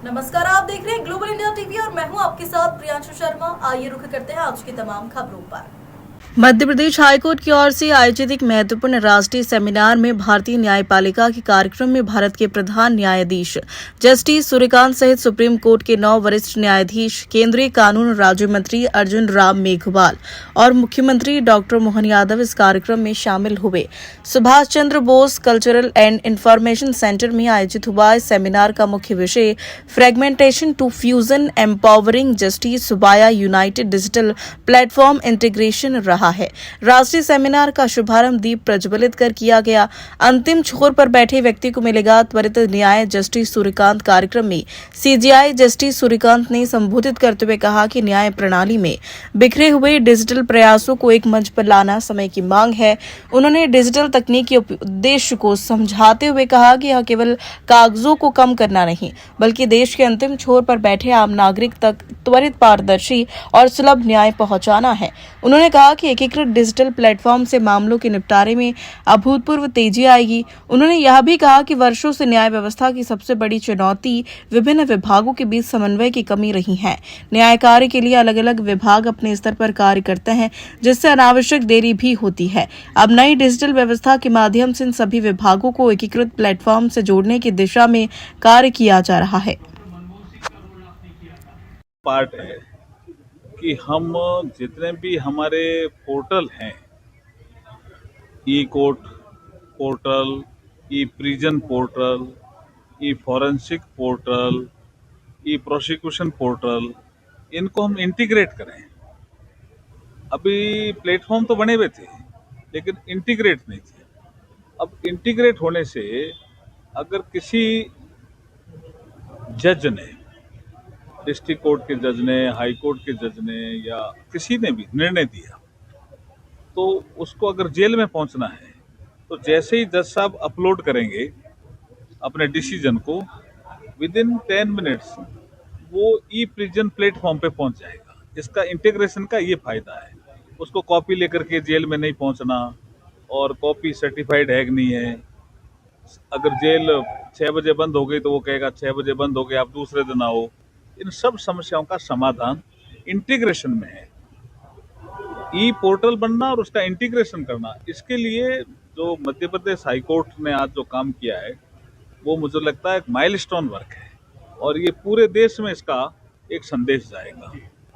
नमस्कार, आप देख रहे हैं ग्लोबल इंडिया टीवी और मैं हूं आपके साथ प्रियांशु शर्मा। आइए रुख करते हैं आज की तमाम खबरों पर। मध्य प्रदेश हाईकोर्ट की ओर से आयोजित एक महत्वपूर्ण राष्ट्रीय सेमिनार में भारतीय न्यायपालिका के कार्यक्रम में भारत के प्रधान न्यायाधीश जस्टिस सूर्यकांत सहित सुप्रीम कोर्ट के 9 वरिष्ठ न्यायाधीश, केंद्रीय कानून राज्य मंत्री अर्जुन राम मेघवाल और मुख्यमंत्री डॉक्टर मोहन यादव इस कार्यक्रम में शामिल हुए। Subhash Chandra Bose cultural and information centre में आयोजित हुआ इस सेमिनार का मुख्य विषय fragmentation to fusion empowering justice सुबाया यूनाइटेड डिजिटल प्लेटफॉर्म इंटीग्रेशन रहा है। राष्ट्रीय सेमिनार का शुभारंभ दीप प्रज्वलित कर किया गया। अंतिम छोर पर बैठे व्यक्ति को मिलेगा त्वरित न्याय। जस्टिस सूर्यकांत कार्यक्रम में सीजेआई जस्टिस सूर्यकांत ने संबोधित करते हुए कहा कि न्याय प्रणाली में बिखरे हुए डिजिटल प्रयासों को एक मंच पर लाना समय की मांग है। उन्होंने डिजिटल तकनीक के उद्देश्य को समझाते हुए कहा कि यह केवल कागजों को कम करना नहीं, बल्कि देश के अंतिम छोर पर बैठे आम नागरिक तक त्वरित, पारदर्शी और सुलभ न्याय पहुंचाना है। उन्होंने कहा कि एकीकृत डिजिटल प्लेटफॉर्म से मामलों के निपटारे में अभूतपूर्व तेजी आएगी। उन्होंने यह भी कहा कि वर्षों से न्याय व्यवस्था की सबसे बड़ी चुनौती विभिन्न विभागों के बीच समन्वय की कमी रही है। न्याय कार्य के लिए अलग अलग विभाग अपने स्तर पर कार्य करते हैं, जिससे अनावश्यक देरी भी होती है। अब नई डिजिटल व्यवस्था के माध्यम से इन सभी विभागों को एकीकृत प्लेटफॉर्म से जोड़ने की दिशा में कार्य किया जा रहा है। पार्ट है कि हम जितने भी हमारे पोर्टल हैं, ई court portal, e prison portal, ई फॉरेंसिक पोर्टल, ई प्रोसिक्यूशन पोर्टल, इनको हम इंटीग्रेट करें। अभी प्लेटफॉर्म तो बने हुए थे लेकिन इंटीग्रेट नहीं थे। अब इंटीग्रेट होने से अगर किसी जज ने, डिस्ट्रिक्ट कोर्ट के जज ने, हाई कोर्ट के जज ने या किसी ने भी निर्णय दिया, तो उसको अगर जेल में पहुंचना है तो जैसे ही जज साहब अपलोड करेंगे अपने डिसीजन को, विद इन 10 मिनट्स वो ई प्रिजन प्लेटफॉर्म पे पहुंच जाएगा। इसका इंटीग्रेशन का ये फायदा है। उसको कॉपी लेकर के जेल में नहीं पहुंचना, और कॉपी सर्टिफाइड है कि नहीं है। अगर जेल 6 बजे बंद हो गई तो वो कहेगा 6 बजे बंद हो गई, आप दूसरे दिन आओ। इन सब समस्याओं का समाधान इंटीग्रेशन में है। ई पोर्टल बनना और उसका इंटीग्रेशन करना, इसके लिए जो मध्य प्रदेश हाई कोर्ट ने आज जो काम किया है वो मुझे लगता है एक माइलस्टोन वर्क है, और ये पूरे देश में इसका एक संदेश जाएगा।